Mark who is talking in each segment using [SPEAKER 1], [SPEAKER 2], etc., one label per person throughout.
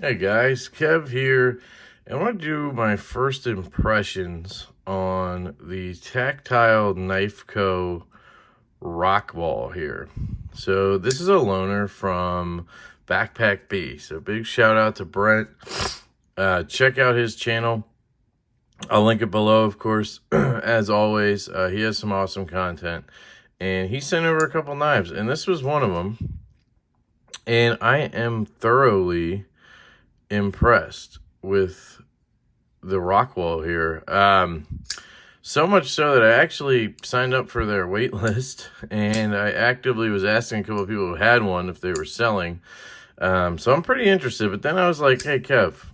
[SPEAKER 1] Hey guys, Kev here, and I want to do my first impressions on the Tactile Knife Co. Rockwall here. So this is a loaner from Backpack B. So big shout out to Brent. Check out his channel. I'll link it below, of course. As always, he has some awesome content, and he sent over a couple knives, and this was one of them. And I am thoroughly impressed with the Rockwall here. So much so that I actually signed up for their wait list, and I actively was asking a couple of people who had one if they were selling. So I'm pretty interested. But then I was like, hey, Kev,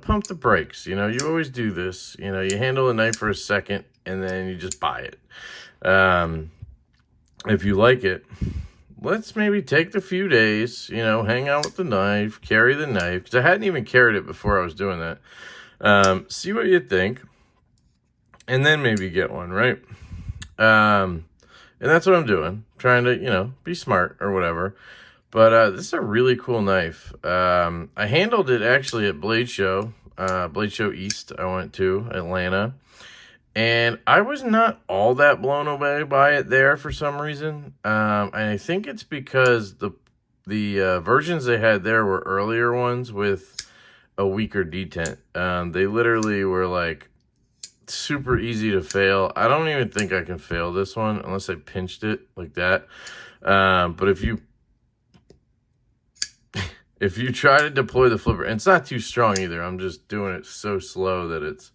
[SPEAKER 1] pump the brakes. You know, you always do this. You know, you handle a knife for a second, and then you just buy it. If you like it, let's maybe take the few days, you know, hang out with the knife, carry the knife, because I hadn't even carried it before I was doing that. See what you think, and then maybe get one, right? And that's what I'm doing, trying to, you know, be smart or whatever. But this is a really cool knife. I handled it actually at Blade Show East. I went to Atlanta. And I was not all that blown away by it there for some reason. And I think it's because the versions they had there were earlier ones with a weaker detent. They literally were like super easy to fail. I don't even think I can fail this one unless I pinched it like that. But if you try to deploy the flipper, and it's not too strong either. I'm just doing it so slow that it's,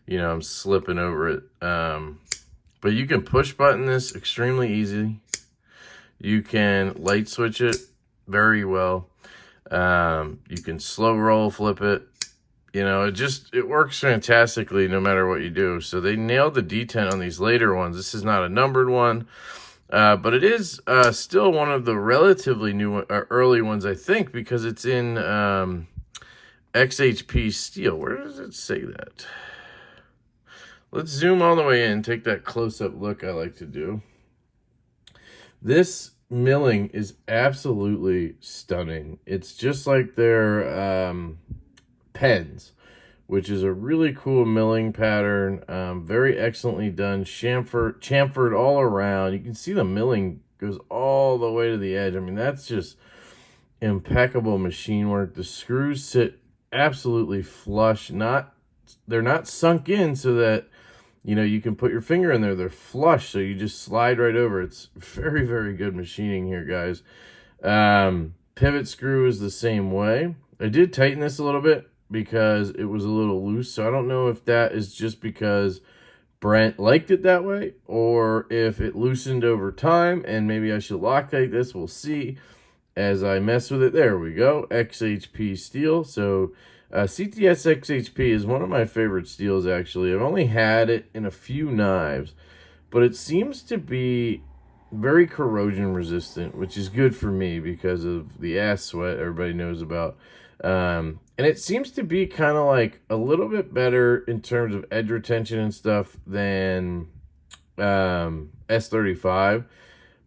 [SPEAKER 1] you know, I'm slipping over it. But you can push button this extremely easy. You can light switch it very well. You can slow roll flip it. You know, it works fantastically no matter what you do. So they nailed the detent on these later ones. This is not a numbered one. But it is still one of the relatively new early ones, I think, because it's in XHP steel. Where does it say that? Let's zoom all the way in, take that close-up look I like to do. This milling is absolutely stunning. It's just like their pens, which is a really cool milling pattern. Very excellently done, chamfered all around. You can see the milling goes all the way to the edge. I mean, that's just impeccable machine work. The screws sit absolutely flush. They're not sunk in so that, you know, you can put your finger in there. They're flush, so you just slide right over. It's very, very good machining here, guys. Pivot screw is the same way. I did tighten this a little bit because it was a little loose, so I don't know if that is just because Brent liked it that way or if it loosened over time, and maybe I should Loctite this. We'll see as I mess with it. There we go. XHP steel. So CTS XHP is one of my favorite steels, actually. I've only had it in a few knives, but it seems to be very corrosion resistant, which is good for me because of the ass sweat everybody knows about. And it seems to be kind of like a little bit better in terms of edge retention and stuff than S35,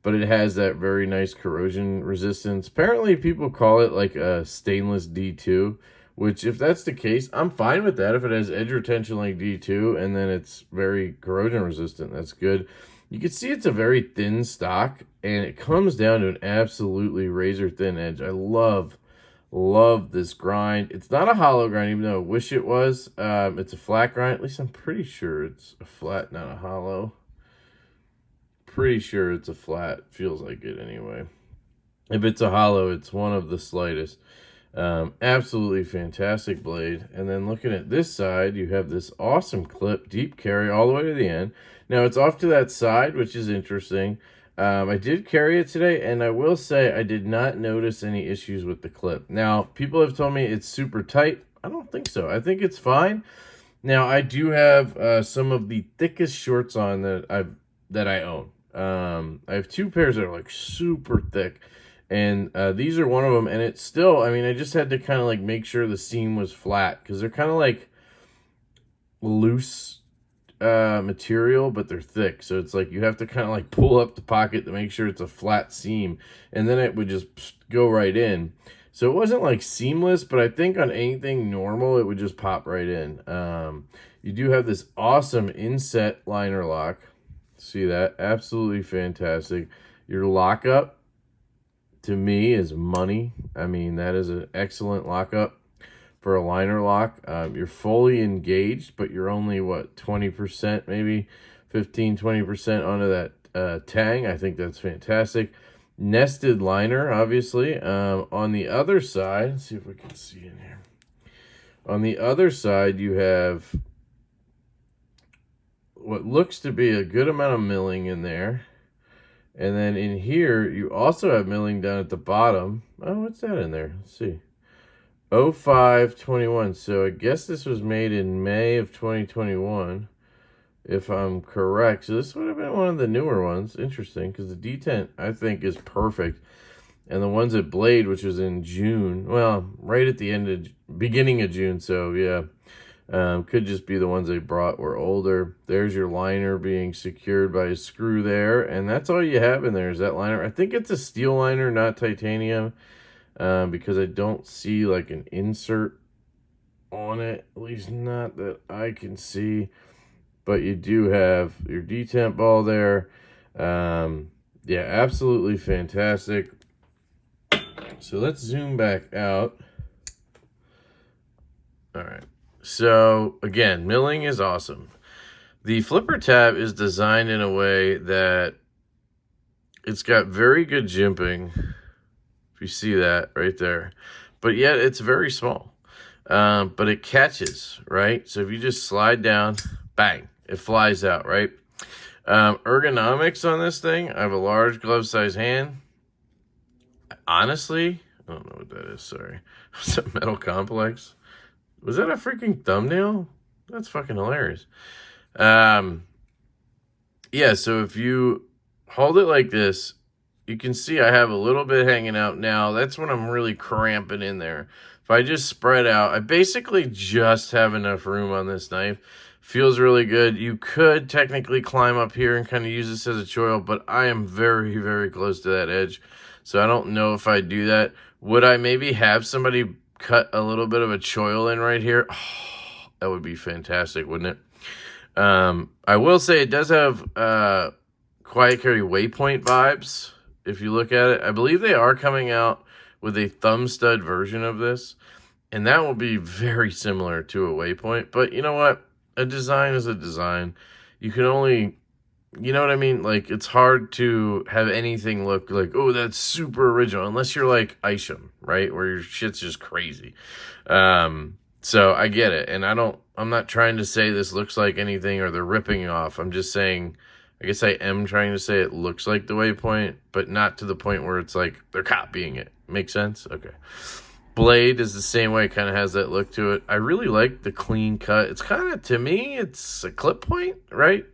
[SPEAKER 1] but it has that very nice corrosion resistance. Apparently people call it like a stainless D2, which if that's the case, I'm fine with that. If it has edge retention like D2 and then it's very corrosion resistant, that's good. You can see it's a very thin stock, and it comes down to an absolutely razor thin edge. I love this grind. It's not a hollow grind, even though I wish it was. It's a flat grind. At least I'm pretty sure it's a flat, not a hollow. Pretty sure it's a flat. Feels like it anyway. If it's a hollow, it's one of the slightest. Absolutely fantastic blade. And then looking at this side, you have this awesome clip, deep carry all the way to the end. Now it's off to that side, which is interesting. I did carry it today, and I will say I did not notice any issues with the clip. Now, people have told me it's super tight. I don't think so. I think it's fine. Now, I do have some of the thickest shorts on that I own. I have two pairs that are like super thick, and these are one of them. And it's still, I mean, I just had to kind of like make sure the seam was flat because they're kind of like loose material, but they're thick, so it's like you have to kind of like pull up the pocket to make sure it's a flat seam, and then it would just go right in. So it wasn't like seamless, but I think on anything normal, it would just pop right in. You do have this awesome inset liner lock. See that? Absolutely fantastic. Your lockup, to me, is money. I mean, that is an excellent lockup for a liner lock. You're fully engaged, but you're only, what, 20%, maybe 15-20% onto that tang. I think that's fantastic. Nested liner, obviously. On the other side, let's see if we can see in here. On the other side, you have what looks to be a good amount of milling in there. And then in here, you also have milling down at the bottom. Oh, what's that in there? Let's see. 0521. So I guess this was made in May of 2021, if I'm correct. So this would have been one of the newer ones. Interesting, because the Detent, I think, is perfect. And the ones at Blade, which was in June, well, right at the beginning of June, so yeah. Could just be the ones they brought were older. There's your liner being secured by a screw there. And that's all you have in there is that liner. I think it's a steel liner, not titanium, because I don't see like an insert on it. At least not that I can see. But you do have your detent ball there. Yeah, absolutely fantastic. So let's zoom back out. All right. So, again, milling is awesome. The flipper tab is designed in a way that it's got very good jimping. If you see that right there. But yet it's very small. But it catches, right? So if you just slide down, bang, it flies out, right? Ergonomics on this thing, I have a large glove size hand. Honestly, I don't know what that is, sorry. It's a metal complex. Was that a freaking thumbnail? That's fucking hilarious. Yeah, so if you hold it like this, you can see I have a little bit hanging out now. That's when I'm really cramping in there. If I just spread out, I basically just have enough room on this knife. Feels really good. You could technically climb up here and kind of use this as a choil, but I am very, very close to that edge. So I don't know if I do that. Would I maybe have somebody cut a little bit of a choil in right here? Oh, that would be fantastic, wouldn't it? I will say it does have Quiet Carry Waypoint vibes. If you look at it, I believe they are coming out with a thumb stud version of this, and that will be very similar to a Waypoint. But you know what? A design is a design. You can only, you know what I mean? Like, it's hard to have anything look like, oh, that's super original, unless you're like Isham, right? Where your shit's just crazy. So I get it. And I'm not trying to say this looks like anything or they're ripping off. I'm just saying, I guess I am trying to say it looks like the Waypoint, but not to the point where it's like they're copying it. Make sense? Okay. Blade is the same way, kind of has that look to it. I really like the clean cut. It's kind of, to me, it's a clip point, right?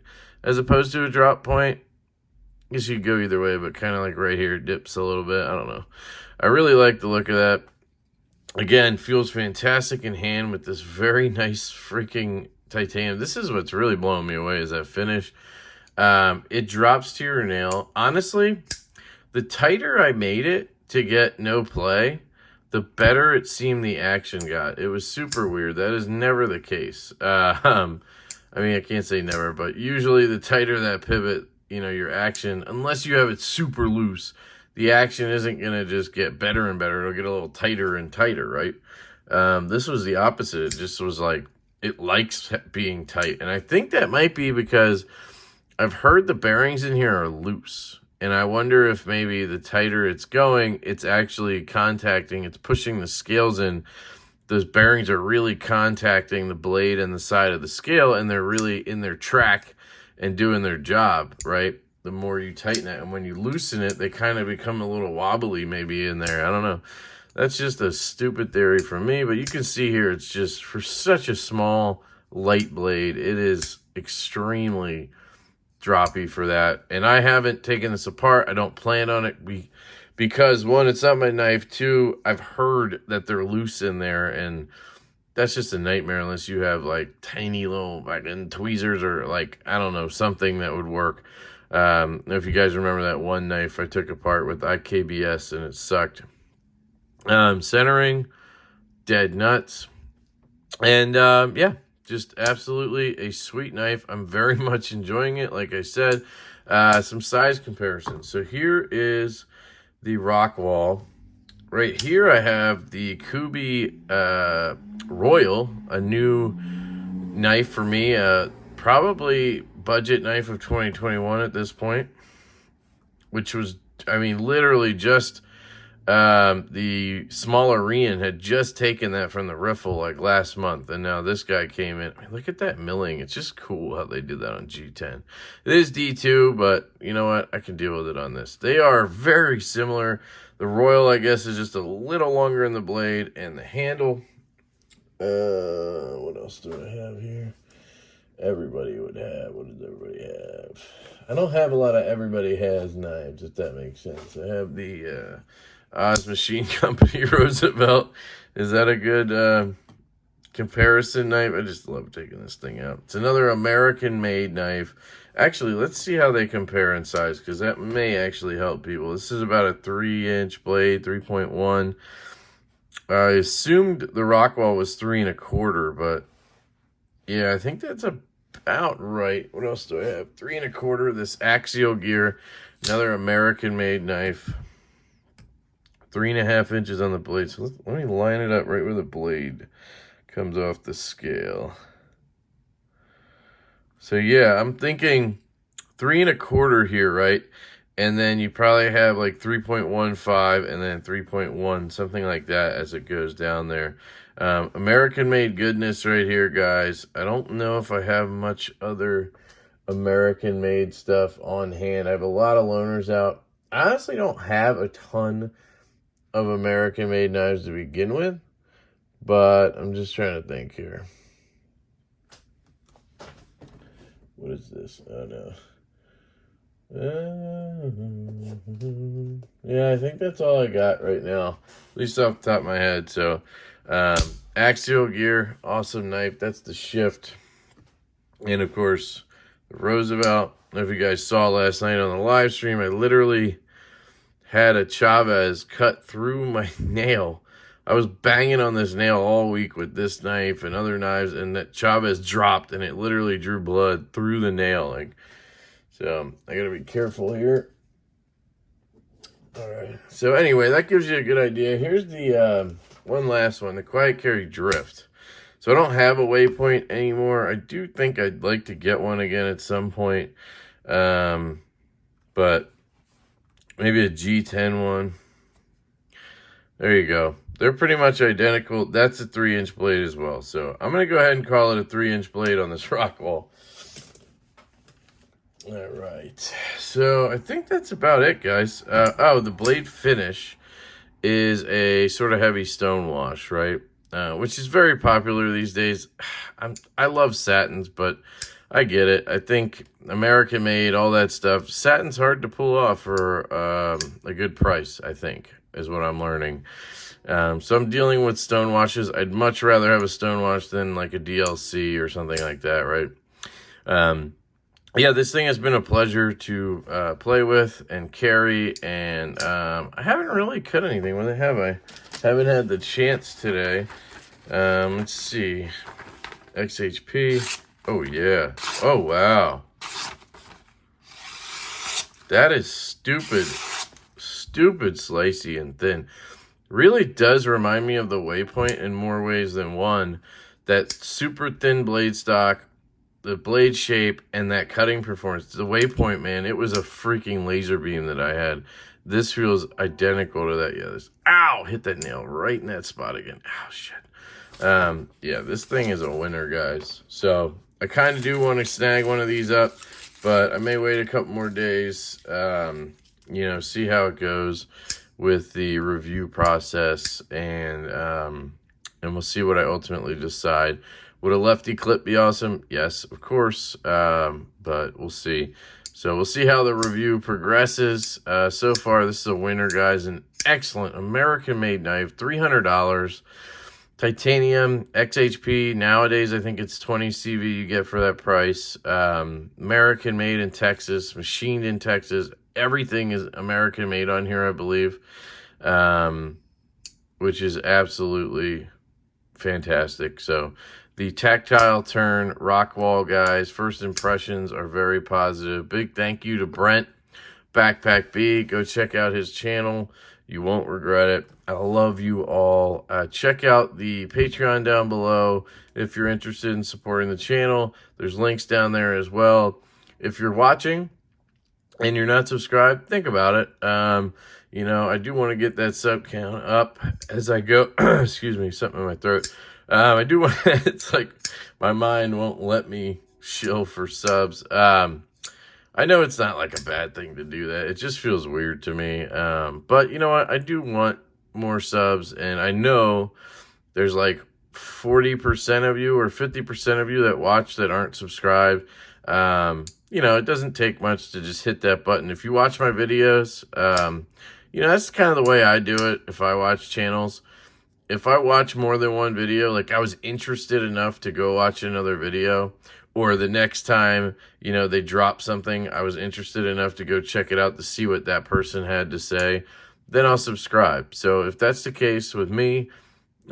[SPEAKER 1] As opposed to a drop point. I guess you could go either way, but kind of like right here, it dips a little bit. I don't know. I really like the look of that. Again, feels fantastic in hand with this very nice freaking titanium. This is what's really blowing me away is that finish. It drops to your nail. Honestly, the tighter I made it to get no play, the better it seemed the action got. It was super weird. That is never the case. I mean, I can't say never, but usually the tighter that pivot, you know, your action, unless you have it super loose, the action isn't going to just get better and better. It'll get a little tighter and tighter, right? This was the opposite. It just was like, it likes being tight. And I think that might be because I've heard the bearings in here are loose. And I wonder if maybe the tighter it's going, it's actually contacting, it's pushing the scales in. Those bearings are really contacting the blade and the side of the scale, and they're really in their track and doing their job, right? The more you tighten it, and when you loosen it, they kind of become a little wobbly maybe in there. I don't know. That's just a stupid theory from me, but you can see here, it's just for such a small, light blade, it is extremely droppy for that. And I haven't taken this apart. I don't plan on it because one, it's not my knife. Two, I've heard that they're loose in there, and that's just a nightmare unless you have like tiny little fucking tweezers or like, I don't know, something that would work. If you guys remember that one knife I took apart with IKBS and it sucked. Centering, dead nuts. And yeah, just absolutely a sweet knife. I'm very much enjoying it. Like I said, some size comparisons. So here is the Rockwall. Right here I have the Kubi Royal, a new knife for me. Probably budget knife of 2021 at this point, which was, I mean, literally just the smaller Rian had just taken that from the riffle like last month, and now this guy came in. I mean, look at that milling. It's just cool how they did that on G10. It is D2, but you know what? I can deal with it on this. They are very similar. The Royal, I guess, is just a little longer in the blade, and the handle. What else do I have here? Everybody would have. What does everybody have? I don't have a lot of everybody has knives, if that makes sense. I have the Oz Machine Company Roosevelt. Is that a good comparison knife? I just love taking this thing out. It's another American-made knife. Actually, let's see how they compare in size, because that may actually help people. This is about a 3-inch blade, 3.1. I assumed the Rockwall was 3 1/4, but yeah, I think that's about right. What else do I have? 3 1/4. This Axial Gear, another American-made knife. 3.5 inches on the blade. So let me line it up right where the blade comes off the scale. So yeah, I'm thinking 3 1/4 here, right? And then you probably have like 3.15 and then 3.1, something like that as it goes down there. American-made goodness right here, guys. I don't know if I have much other American-made stuff on hand. I have a lot of loaners out. I honestly don't have a ton of American-made knives to begin with, but I'm just trying to think here. What is this? Oh, no. Yeah, I think that's all I got right now, at least off the top of my head. So, Axial Gear, awesome knife. That's the Shift. And, of course, the Roosevelt. I don't know if you guys saw last night on the live stream, I literally had a Chavez cut through my nail. I was banging on this nail all week with this knife and other knives, and that Chavez dropped, and it literally drew blood through the nail. Like, so I gotta be careful here. All right. So anyway, that gives you a good idea. Here's the one last one, the Quiet Carry Drift. So I don't have a waypoint anymore. I do think I'd like to get one again at some point, but maybe a G10 one. There you go. They're pretty much identical. That's a 3-inch blade as well. So I'm going to go ahead and call it a 3-inch blade on this Rockwall. All right. So I think that's about it, guys. Oh, the blade finish is a sort of heavy stone wash, right? Which is very popular these days. I love satins, but I get it. I think American made, all that stuff. Satin's hard to pull off for a good price, I think, is what I'm learning. So I'm dealing with stone washes. I'd much rather have a stone wash than like a DLC or something like that, right? Yeah, this thing has been a pleasure to play with and carry, and I haven't really cut anything with it, have I? Haven't had the chance today. Let's see. XHP. Oh, yeah. Oh, wow. That is stupid. Stupid slicey and thin. Really does remind me of the Waypoint in more ways than one. That super thin blade stock, the blade shape, and that cutting performance. The Waypoint, man, it was a freaking laser beam that I had. This feels identical to that. Yeah, this, ow, hit that nail right in that spot again. Ow, shit. Yeah, this thing is a winner, guys. So I kind of do want to snag one of these up, but I may wait a couple more days, you know, see how it goes with the review process, and we'll see what I ultimately decide. Would a lefty clip be awesome? Yes, of course, but we'll see. So we'll see how the review progresses. So far, this is a winner, guys. An excellent American-made knife, $300. Titanium, XHP. Nowadays, I think it's 20 CV you get for that price. American-made in Texas, machined in Texas. Everything is American-made on here, I believe. which is absolutely fantastic. So the Tactile turn Rockwall, guys, first impressions are very positive. Big thank you to Brent, Backpack B. Go check out his channel. You won't regret it. I love you all. Check out the Patreon down below if you're interested in supporting the channel. There's links down there as well. If you're watching and you're not subscribed, think about it. You know, I do want to get that sub count up as I go. Excuse me, something in my throat. I do want it's like my mind won't let me shill for subs. I know it's not like a bad thing to do that. It just feels weird to me. But you know what? I do want more subs, and I know there's like 40% of you or 50% of you that watch that aren't subscribed. You know, it doesn't take much to just hit that button. If you watch my videos, you know, that's kind of the way I do it if I watch channels. If I watch more than one video, like I was interested enough to go watch another video, or the next time, you know, they drop something, I was interested enough to go check it out to see what that person had to say, then I'll subscribe. So if that's the case with me,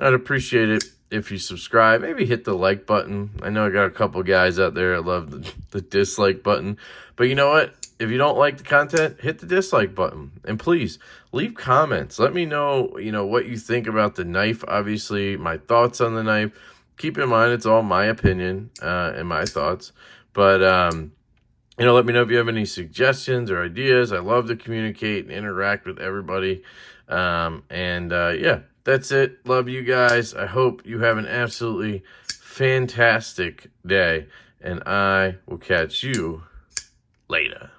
[SPEAKER 1] I'd appreciate it if you subscribe. Maybe hit the like button. I know I got a couple guys out there that love the dislike button. But you know what? If you don't like the content, hit the dislike button. And please, leave comments. Let me know, you know, what you think about the knife. Obviously, my thoughts on the knife. Keep in mind, it's all my opinion and my thoughts. But, you know, let me know if you have any suggestions or ideas. I love to communicate and interact with everybody. Yeah, that's it. Love you guys. I hope you have an absolutely fantastic day. And I will catch you later.